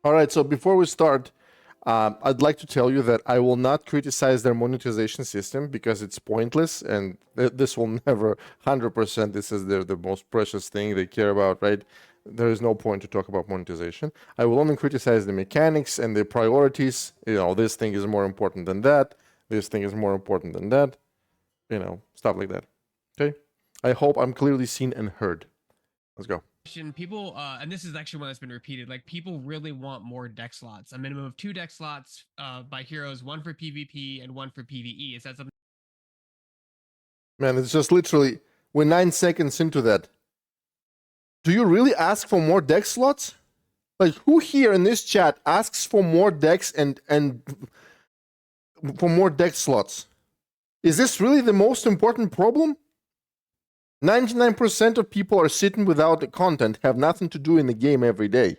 All right, so before we start, I'd like to tell you that I will not criticize their monetization system because it's pointless, and this will never 100%. This is the most precious thing they care about, right? There is no point to talk about monetization. I will only criticize the mechanics and the priorities. This thing is more important than that. This thing is more important than that. Stuff like that. Okay? I hope I'm clearly seen and heard. Let's go. People, and this is actually one that's been repeated, like people really want more deck slots, a minimum of 2 deck slots by heroes, 1 for PvP and 1 for PvE. Is that something? Man, it's just literally, we're 9 seconds into that. Do you really ask for more deck slots? Like, who here in this chat asks for more decks and for more deck slots? Is this really the most important problem? 99% of people are sitting without the content, have nothing to do in the game every day.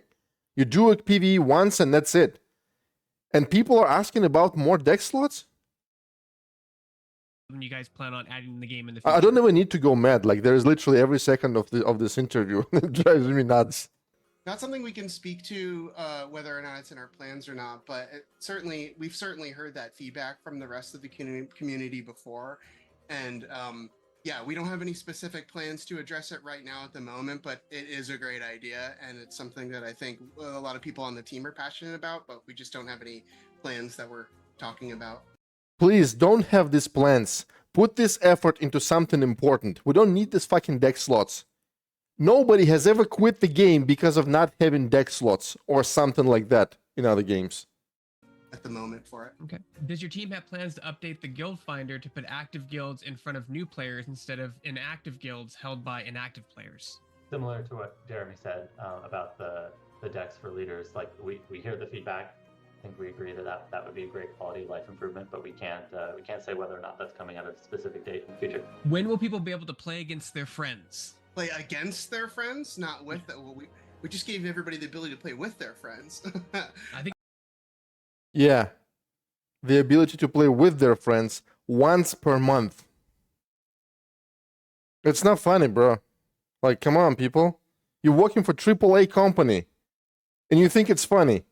You do a PvE once and that's it. And people are asking about more deck slots? You guys plan on adding the game in the future? I don't even need to go mad. Like, there is literally every second of this interview. It drives me nuts. Not something we can speak to whether or not it's in our plans or not, but we've certainly heard that feedback from the rest of the community before. And yeah, we don't have any specific plans to address it right now at the moment, but it is a great idea. And it's something that I think a lot of people on the team are passionate about, but we just don't have any plans that we're talking about. Please don't have these plans. Put this effort into something important. We don't need these fucking deck slots. Nobody has ever quit the game because of not having deck slots or something like that in other games. At the moment for it. Okay. Does your team have plans to update the guild finder to put active guilds in front of new players instead of inactive guilds held by inactive players? Similar to what Jeremy said about the decks for leaders, like we hear the feedback. I think we agree that would be a great quality of life improvement, but we can't say whether or not that's coming at a specific date in the future. When will people be able to play against their friends? Play against their friends, not with them. Well, we just gave everybody the ability to play with their friends. I think. Yeah, the ability to play with their friends once per month. It's not funny, bro. Like, come on, people. You're working for AAA company, and you think it's funny.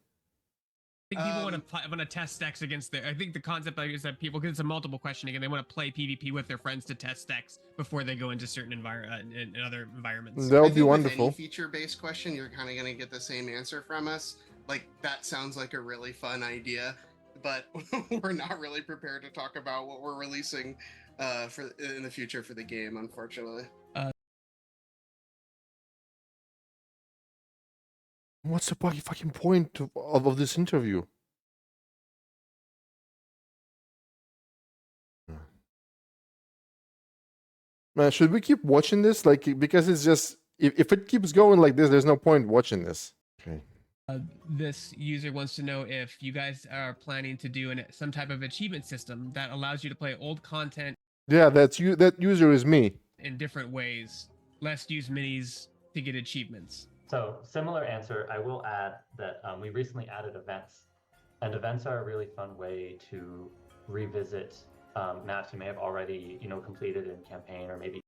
I think people want to test decks against their. I think the concept is that people, because it's a multiple questioning, and they want to play PvP with their friends to test decks before they go into certain in other environments. That would be wonderful. With any feature-based question, you're kind of going to get the same answer from us. Like, that sounds like a really fun idea, but we're not really prepared to talk about what we're releasing in the future for the game, unfortunately. What's the fucking point of this interview? Man, should we keep watching this? Like, because it's just, if it keeps going like this, there's no point watching this. Okay. This user wants to know if you guys are planning to do some type of achievement system that allows you to play old content. Yeah, that's you. That user is me. In different ways. Let's use minis to get achievements. So similar answer. I will add that we recently added events, and events are a really fun way to revisit maps you may have already, completed in campaign, or maybe.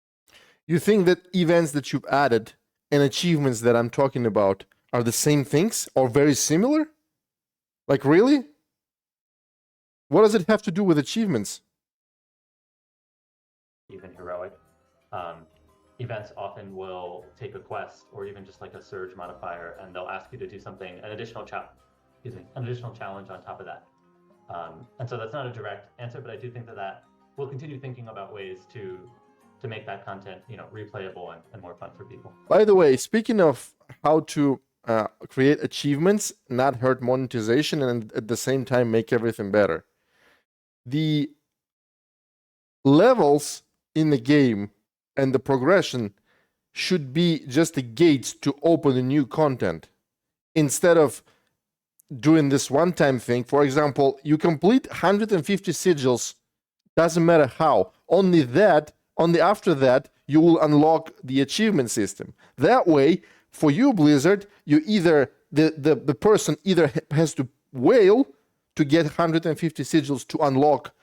You think that events that you've added and achievements that I'm talking about are the same things or very similar? Like, really? What does it have to do with achievements? Even heroic. Events often will take a quest or even just like a surge modifier, and they'll ask you to do something, an additional challenge on top of that. And so that's not a direct answer, but I do think that we'll continue thinking about ways to make that content, replayable and more fun for people. By the way, speaking of how to create achievements, not hurt monetization, and at the same time make everything better, the levels in the game and the progression should be just the gates to open the new content instead of doing this one-time thing. For example, you complete 150 sigils, doesn't matter how. Only after that, you will unlock the achievement system. That way, for you, Blizzard, you either the person either has to whale to get 150 sigils to unlock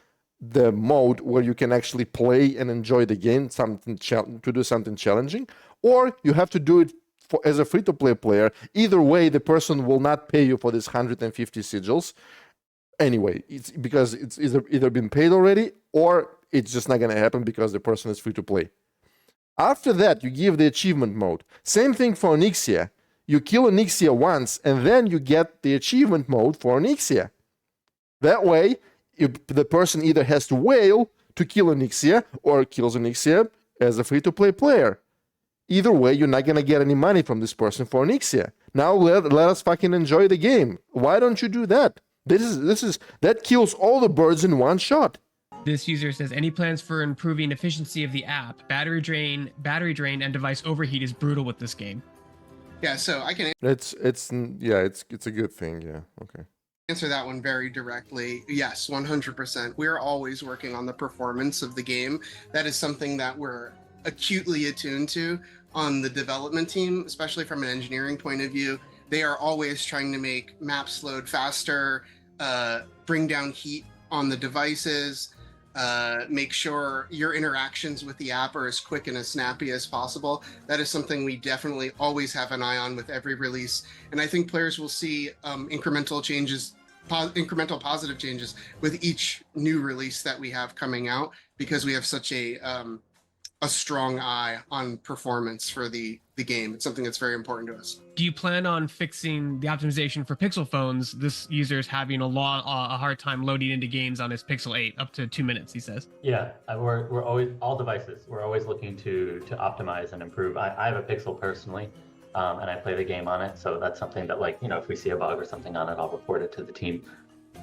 the mode where you can actually play and enjoy the game, to do something challenging, or you have to do it as a free-to-play player, either way, the person will not pay you for this 150 sigils. Anyway, it's because it's either been paid already, or it's just not going to happen because the person is free-to-play. After that, you give the achievement mode. Same thing for Onyxia. You kill Onyxia once, and then you get the achievement mode for Onyxia. That way, the person either has to whale to kill Onyxia, or kills Onyxia as a free-to-play player. Either way, you're not going to get any money from this person for Onyxia. Now let us fucking enjoy the game. Why don't you do that? That kills all the birds in one shot. This user says, any plans for improving efficiency of the app? Battery drain, and device overheat is brutal with this game. Yeah, so I can It's a good thing. Yeah, okay. answer that one very directly. Yes, 100%. We're always working on the performance of the game. That is something that we're acutely attuned to on the development team, especially from an engineering point of view. They are always trying to make maps load faster, bring down heat on the devices, make sure your interactions with the app are as quick and as snappy as possible. That is something we definitely always have an eye on with every release. And I think players will see incremental changes, incremental positive changes with each new release that we have coming out, because we have such a strong eye on performance for the game. It's something that's very important to us. Do you plan on fixing the optimization for Pixel phones? This user is having a hard time loading into games on his Pixel 8, up to 2 minutes, he says. Yeah, we're always, all devices, we're always looking to optimize and improve. I have a Pixel personally, and I play the game on it, so that's something that, like, if we see a bug or something on it, I'll report it to the team.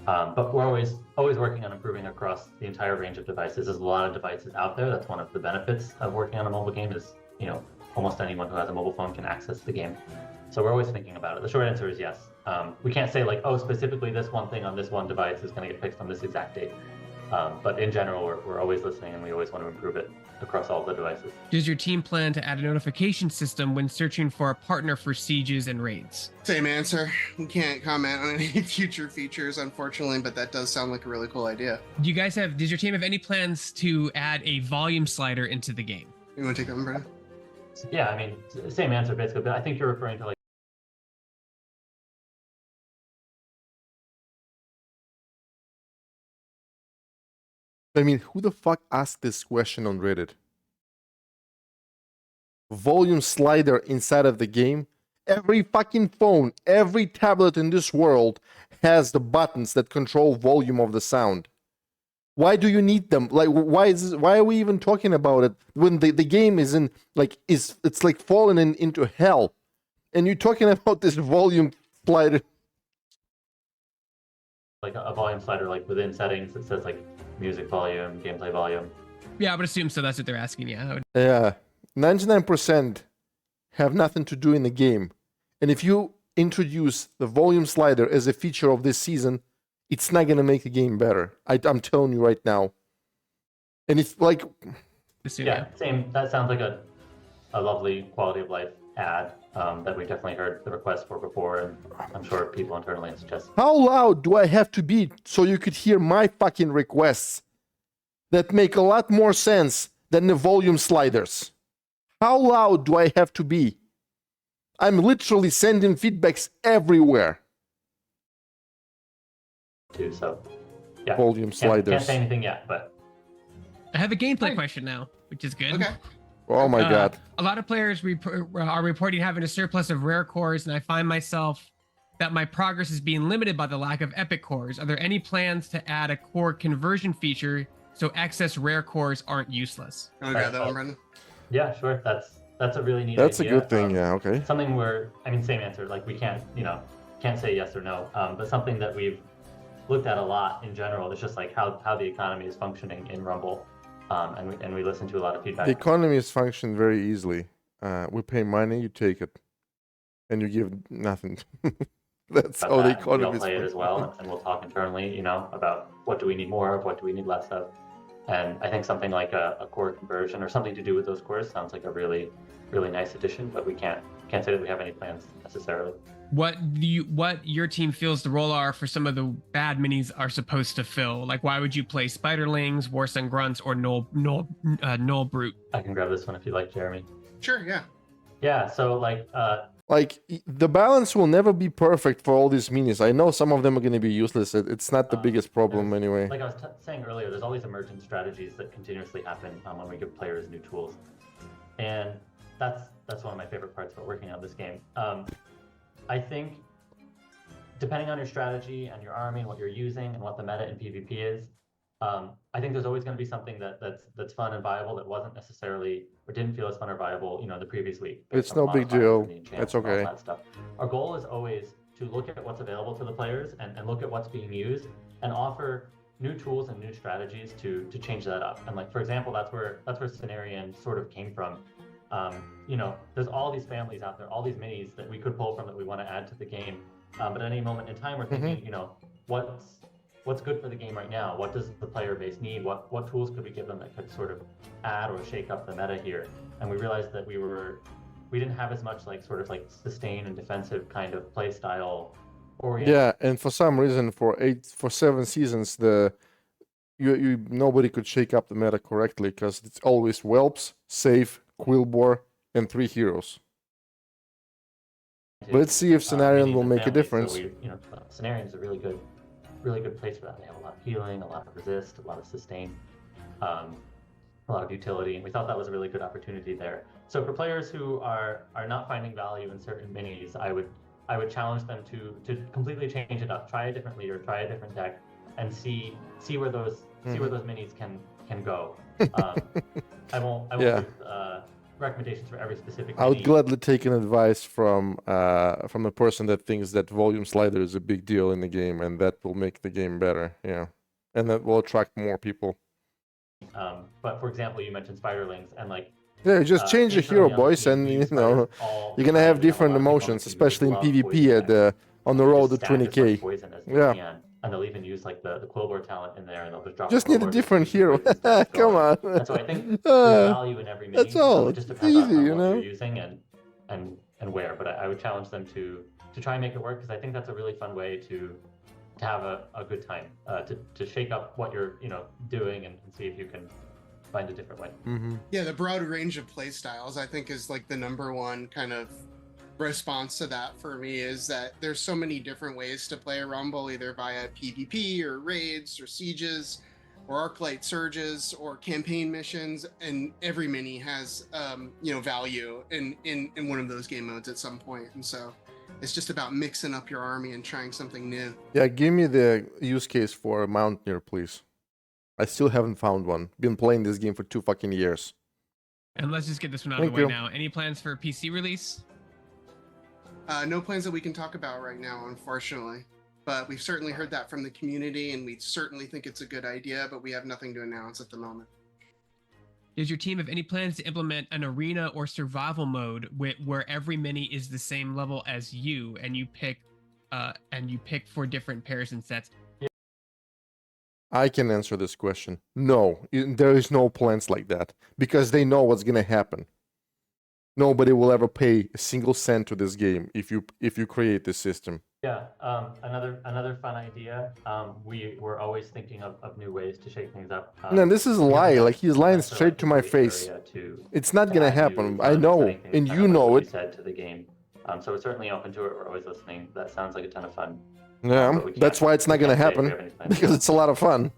But we're always working on improving across the entire range of devices. There's a lot of devices out there. That's one of the benefits of working on a mobile game is, almost anyone who has a mobile phone can access the game. So we're always thinking about it. The short answer is yes. We can't say like, oh, specifically this one thing on this one device is going to get fixed on this exact date. But in general, we're always listening, and we always want to improve it across all the devices. Does your team plan to add a notification system when searching for a partner for sieges and raids? Same answer. We can't comment on any future features, unfortunately, but that does sound like a really cool idea. Does your team have any plans to add a volume slider into the game? You want to take that one, Brennan? Yeah, I mean, same answer basically, but I think you're referring to like. I mean, who the fuck asked this question on Reddit? Volume slider inside of the game? Every fucking phone, every tablet in this world has the buttons that control volume of the sound. Why do you need them? Like, why are we even talking about it when the game is in, like, it's like falling into hell, and you're talking about this volume slider? Like a volume slider, like within settings, it says like music volume, gameplay volume. Yeah, I would assume so. That's what they're asking. Yeah. Yeah, 99% have nothing to do in the game, and if you introduce the volume slider as a feature of this season, it's not going to make the game better. I'm telling you right now. And it's like... Yeah, same. That sounds like a lovely quality of life ad that we definitely heard the request for before, and I'm sure people internally have suggested. How loud do I have to be so you could hear my fucking requests that make a lot more sense than the volume sliders? How loud do I have to be? I'm literally sending feedbacks everywhere. Too, so yeah, volume sliders. Can't say anything yet, but I have a gameplay question now, which is good. Okay. Oh my god. A lot of players are reporting having a surplus of rare cores, and I find myself that my progress is being limited by the lack of epic cores. Are there any plans to add a core conversion feature so excess rare cores aren't useless? You want to grab that one, Brendan? Yeah, sure. That's a really neat That's idea. A good thing. Yeah. Okay. Something where, I mean, same answer. Like we can't say yes or no. But something that we've looked at a lot in general is just like how the economy is functioning in Rumble, and we listen to a lot of feedback. The economy is functioning very easily. We pay money, you take it, and you give nothing. That's how the economy is. We'll play it as well, and we'll talk internally, about what do we need more of, what do we need less of, and I think something like a core conversion or something to do with those cores sounds like a really, really nice addition. But we can't say that we have any plans necessarily. What your team feels the role are for some of the bad minis are supposed to fill? Like, why would you play Spiderlings, Warsun Grunts, or Null Brute? I can grab this one if you like, Jeremy. Sure, yeah. Yeah, so Like the balance will never be perfect for all these minis. I know some of them are going to be useless. It's not the biggest problem there's- anyway. like I was saying earlier, there's always emergent strategies that continuously happen when we give players new tools, and that's one of my favorite parts about working on this game. I think depending on your strategy and your army and what you're using and what the meta in PvP is, I think there's always going to be something that's fun and viable that wasn't necessarily or didn't feel as fun or viable, the previous week. based It's on the no big modifiers deal. and the enchants It's and all okay. that stuff. Our goal is always to look at what's available to the players and look at what's being used and offer new tools and new strategies to change that up. And like for example, that's where Cenarian sort of came from. There's all these families out there, all these minis that we could pull from that we want to add to the game. But at any moment in time, we're thinking, what's good for the game right now? What does the player base need? What tools could we give them that could sort of add or shake up the meta here? And we realized that we didn't have as much like sort of like sustain and defensive kind of play style oriented. Yeah, and for some reason, for 7 seasons, nobody could shake up the meta correctly because it's always whelps, save, quillbore, and 3 heroes. Let's see if Cenarion will make a difference. So Cenarion is a really good place for that. They have a lot of healing, a lot of resist, a lot of sustain, a lot of utility, and we thought that was a really good opportunity there. So for players who are not finding value in certain minis, I would challenge them to completely change it up, try a different leader, try a different deck, and see where those minis can go. I won't give recommendations for every specific. I would gladly take an advice from a person that thinks that volume slider is a big deal in the game and that will make the game better. Yeah, and that will attract more people. But for example, you mentioned spiderlings and just change the hero, boys, and you're gonna have different emotions, especially in PvP on the road to 20k. Yeah. And they'll even use like the quillbore talent in there, and they'll just drop. Just need a different hero. Come on. And so I think there's value in every mini. That's all. It just It's depends easy, on what you're using and where. But I would challenge them to try and make it work because I think that's a really fun way to have a good time, to shake up what you're doing and see if you can find a different way. Mm-hmm. Yeah, the broad range of play styles I think is like the number one kind of response to that for me, is that there's so many different ways to play a Rumble, either via PvP or raids or sieges or Arclight surges or campaign missions, and every mini has value in one of those game modes at some point. And so it's just about mixing up your army and trying something new. Yeah, give me the use case for a Mountaineer, please. I still haven't found one. Been playing this game for 2 fucking years. And let's just get this one out of the way now. Any plans for PC release? No plans that we can talk about right now, unfortunately. But we've certainly heard that from the community, and we certainly think it's a good idea, but we have nothing to announce at the moment. Does your team have any plans to implement an arena or survival mode where every mini is the same level as you, and you pick for different pairs and sets? I can answer this question. No, there is no plans like that because they know what's gonna happen. Nobody will ever pay a single cent to this game if you create this system. Yeah, another fun idea. We're always thinking of new ways to shake things up. No, this is a lie. Like he's lying straight to my face. It's not gonna happen. I know, and you know it. Said to the game. So we're certainly open to it. We're always listening. That sounds like a ton of fun. Yeah, that's why it's not gonna happen because it's a lot of fun.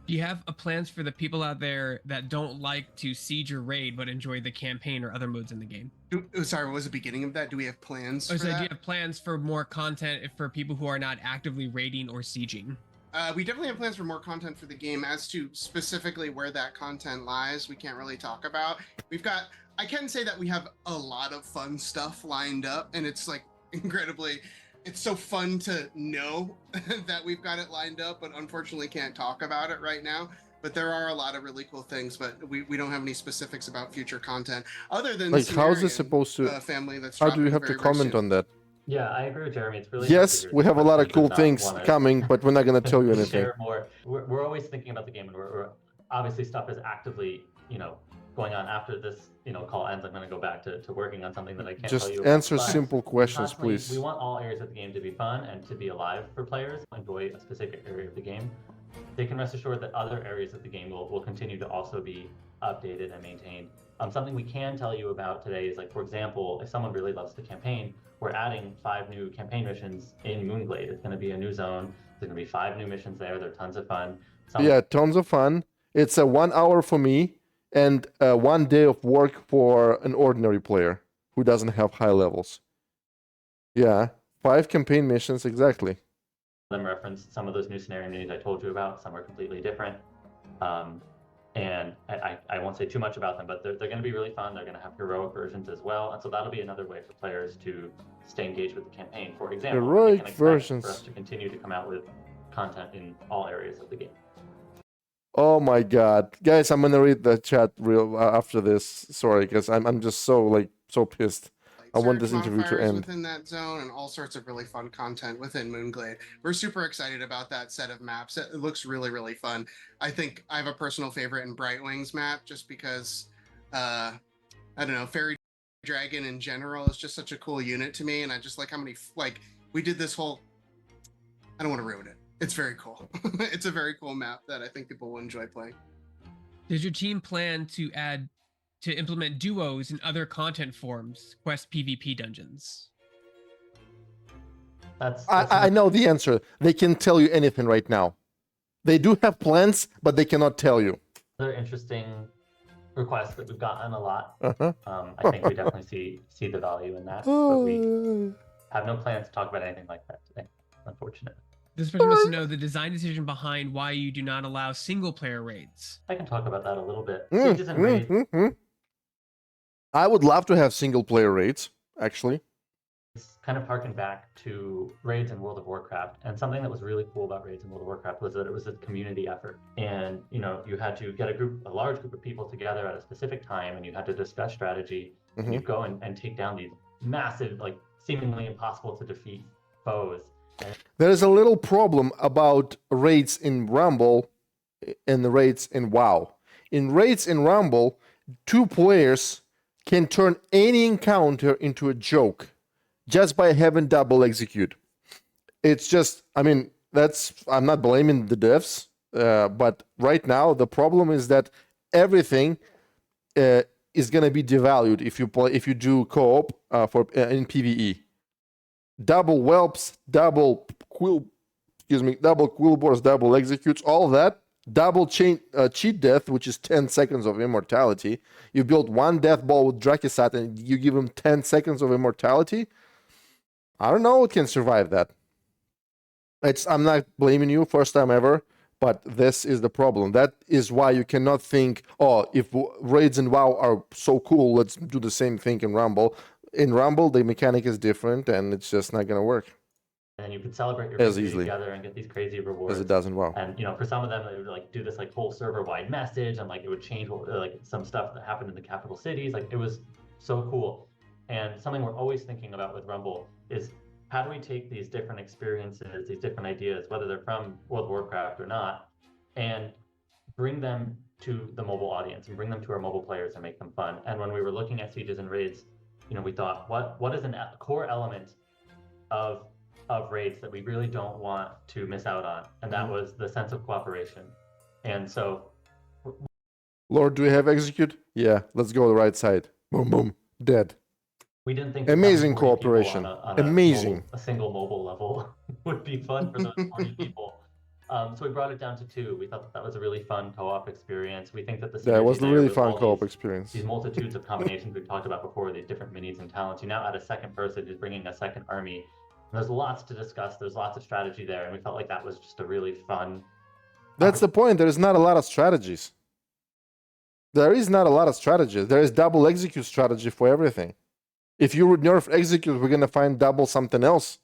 Do you have plans for the people out there that don't like to siege or raid but enjoy the campaign or other modes in the game? Sorry, what was the beginning of that? Do we have plans for so that? Do you have plans for more content for people who are not actively raiding or sieging? We definitely have plans for more content for the game. As to specifically where that content lies, we can't really talk about. I can say that we have a lot of fun stuff lined up, and it's like incredibly... It's so fun to know that we've got it lined up, but unfortunately can't talk about it right now. But there are a lot of really cool things, but we don't have any specifics about future content other than like how is this supposed to family that's how do you have to comment on that? Yeah, I agree with Jeremy. It's really yes, we have a lot of cool things coming, but we're not going to tell you anything. Share more. We're always thinking about the game, and we're obviously stuff is actively going on after this call ends. I'm going to go back to working on something that I can't just tell you answer about. simple questions, please. We want all areas of the game to be fun and to be alive for players. Enjoy a specific area of the game. they can rest assured that other areas of the game will continue to also be updated and maintained. Something we can tell you about today is, like, for example, if someone really loves the campaign, we're adding 5 new campaign missions in Moonglade. It's going to be a new zone. There's going to be 5 new missions there. They're tons of fun. Yeah, tons of fun. It's a 1 hour for me and 1 day of work for an ordinary player who doesn't have high levels. Yeah, 5 campaign missions, exactly. Them reference some of those new scenario menus I told you about. Some are completely different. And I won't say too much about them, but they're going to be really fun. They're going to have heroic versions as well. And so that'll be another way for players to stay engaged with the campaign. For example, Heroic they can expect versions. for us to continue to come out with content in all areas of the game. Oh my god. Guys, I'm going to read the chat real after this. Sorry, because I'm just so pissed. I want this interview to end. Within that zone and all sorts of really fun content within Moonglade. We're super excited about that set of maps. It looks really, really fun. I think I have a personal favorite in Brightwing's map just because, I don't know, Fairy Dragon in general is just such a cool unit to me. And I just like how many, like, we did this whole, I don't want to ruin it. It's very cool. It's a very cool map that I think people will enjoy playing. Does your team plan to implement duos and other content forms, quest PvP dungeons? I know the answer. They can tell you anything right now. They do have plans, but they cannot tell you. Another interesting request that we've gotten a lot. Uh-huh. I think we definitely see the value in that, but we have no plans to talk about anything like that today, unfortunately. This person wants to know the design decision behind why you do not allow single-player raids. I can talk about that a little bit. Sieges and raids. I would love to have single-player raids, actually. It's kind of harkened back to raids in World of Warcraft, and something that was really cool about raids in World of Warcraft was that it was a community effort, and you had to get a large group of people together at a specific time, and you had to discuss strategy, and you'd go and take down these massive, like, seemingly impossible to defeat foes. There is a little problem about raids in Rumble and the raids in WoW. In raids in Rumble, 2 players can turn any encounter into a joke just by having double execute. It's just, I mean, I'm not blaming the devs, but right now the problem is that everything is going to be devalued if you do co-op in PvE. Double whelps, double quillbores, double executes, all that. Double cheat death, which is 10 seconds of immortality. You build 1 death ball with Drakisat and you give him 10 seconds of immortality. I don't know what can survive that. I'm not blaming you, first time ever, but this is the problem. That is why you cannot think, oh, if raids in WoW are so cool, let's do the same thing in Rumble. In Rumble, the mechanic is different, and it's just not going to work. And you could celebrate your as victory easily together and get these crazy rewards. as it does in WoW. And for some of them, they would like do this like whole server-wide message, and like it would change like some stuff that happened in the capital cities. Like it was so cool. And something we're always thinking about with Rumble is how do we take these different experiences, these different ideas, whether they're from World of Warcraft or not, and bring them to the mobile audience and bring them to our mobile players and make them fun. And when we were looking at sieges and raids, we thought, what is a core element of raids that we really don't want to miss out on? And that was the sense of cooperation. And so, Lord, do we have execute? Yeah, let's go to the right side. Boom, boom, dead. We didn't think amazing cooperation. Amazing. A single mobile level would be fun for those 40 people. So we brought it down to 2. We thought that was a really fun co-op experience. We think that it was a really fun co-op experience. These multitudes of combinations we've talked about before, these different minis and talents. You now add a second person who's bringing a second army. And there's lots to discuss. There's lots of strategy there, and we felt like that was just a really fun. That's the point. There is not a lot of strategies. There is not a lot of strategies. There is double execute strategy for everything. If you would nerf execute, we're gonna find double something else,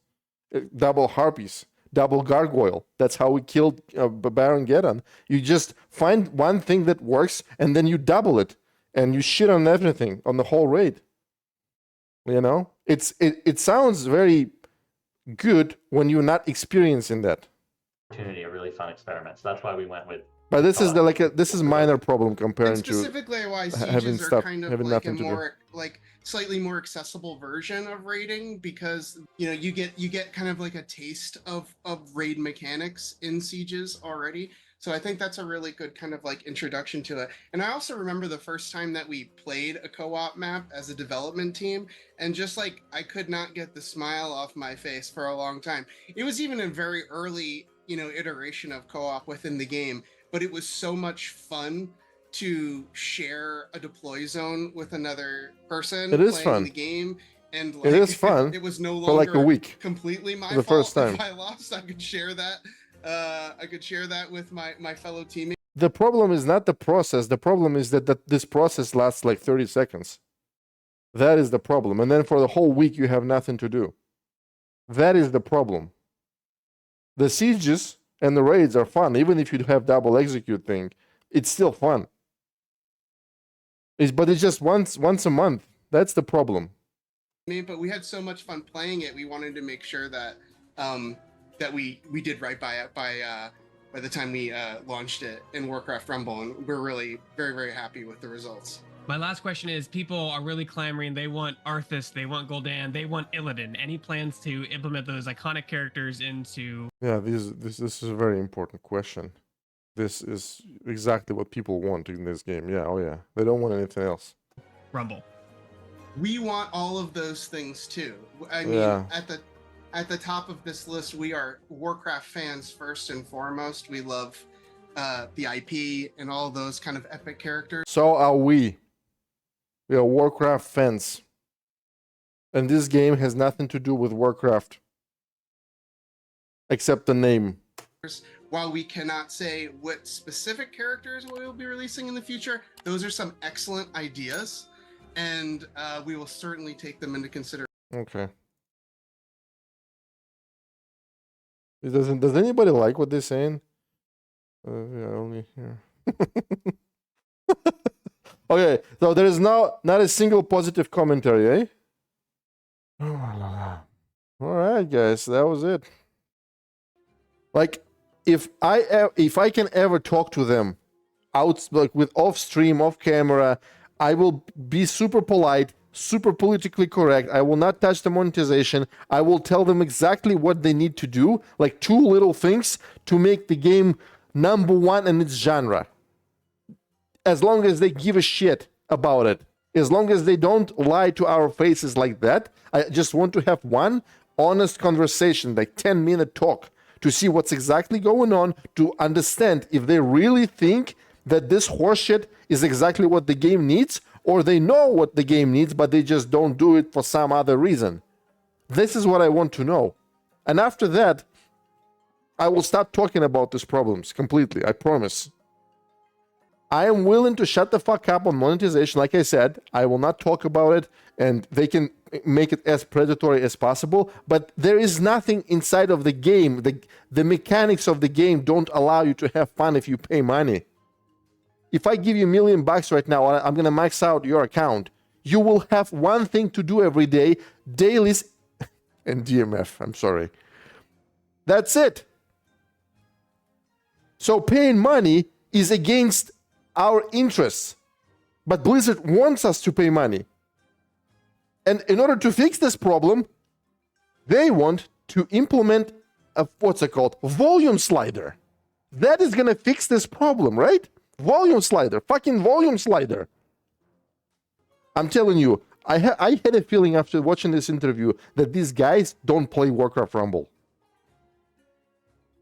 double harpies, double gargoyle. That's how we killed Baron Geddon. You just find one thing that works, and then you double it, and you shit on everything, on the whole raid. It sounds very good when you're not experiencing that. Opportunity, a really fun experiment. So that's why we went with But this is this is minor problem compared And to specifically why having sieges are stuff kind of having like a nothing to do. more like slightly more accessible version of raiding, because you get kind of like a taste of raid mechanics in sieges already. So I think that's a really good kind of like introduction to it. And I also remember the first time that we played a co-op map as a development team, and just like I could not get the smile off my face for a long time. It was even a very early, iteration of co-op within the game, but it was so much fun to share a deploy zone with another person It is playing fun. the game. And It is fun it was no for like a longer week. completely my the fault first time. if I lost. I could share that. I could share that with my fellow teammates. The problem is not the process. The problem is that this process lasts like 30 seconds. That is the problem. And then for the whole week, you have nothing to do. That is the problem. The sieges and the raids are fun. Even if you have double execute thing, it's still fun. But it's just once a month. That's the problem. But we had so much fun playing it. We wanted to make sure that that we did right by it by the time we launched it in Warcraft Rumble, and we're really very, very happy with the results. My last question is, people are really clamoring. They want Arthas, they want Gul'dan, they want Illidan. Any plans to implement those iconic characters into... Yeah, this is a very important question. This is exactly what people want in this game. Yeah, oh yeah. They don't want anything else. Rumble. We want all of those things too. I mean, Yeah. at the top of this list, we are Warcraft fans first and foremost. We love the IP and all those kind of epic characters. So are we. We are Warcraft fans. And this game has nothing to do with Warcraft. Except the name. While we cannot say what specific characters we will be releasing in the future, those are some excellent ideas, and we will certainly take them into consideration. Okay. Does anybody like what they're saying? Yeah, only here. Okay, so there is not a single positive commentary, eh? Oh, la, la. All right, guys, that was it. Like, if I can ever talk to them out, like with off stream, off camera, I will be super polite, super politically correct. I will not touch the monetization. I will tell them exactly what they need to do, like 2 little things to make the game #1 in its genre. As long as they give a shit about it, as long as they don't lie to our faces like that, I just want to have one honest conversation, like 10-minute talk, to see what's exactly going on, to understand if they really think that this horseshit is exactly what the game needs, or they know what the game needs, but they just don't do it for some other reason. This is what I want to know. And after that, I will stop talking about these problems completely, I promise. I am willing to shut the fuck up on monetization. Like I said, I will not talk about it, and they can make it as predatory as possible, but there is nothing inside of the game. The mechanics of the game don't allow you to have fun if you pay money. If I give you $1 million right now, I'm going to max out your account. You will have one thing to do every day, dailies and DMF, I'm sorry. That's it. So paying money is against our interests. But Blizzard wants us to pay money. And in order to fix this problem, they want to implement a, what's it called? Volume slider. That is going to fix this problem, right? Volume slider. Fucking volume slider. I'm telling you, I had a feeling after watching this interview that these guys don't play Warcraft Rumble.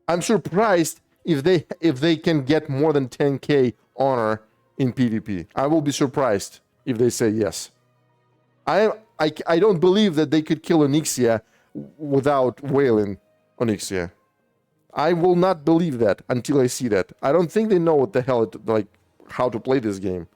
I'm surprised if they can get more than 10k honor in PvP. I will be surprised if they say yes. I don't believe that they could kill Onyxia without wailing Onyxia. I will not believe that until I see that. I don't think they know what the hell, how to play this game.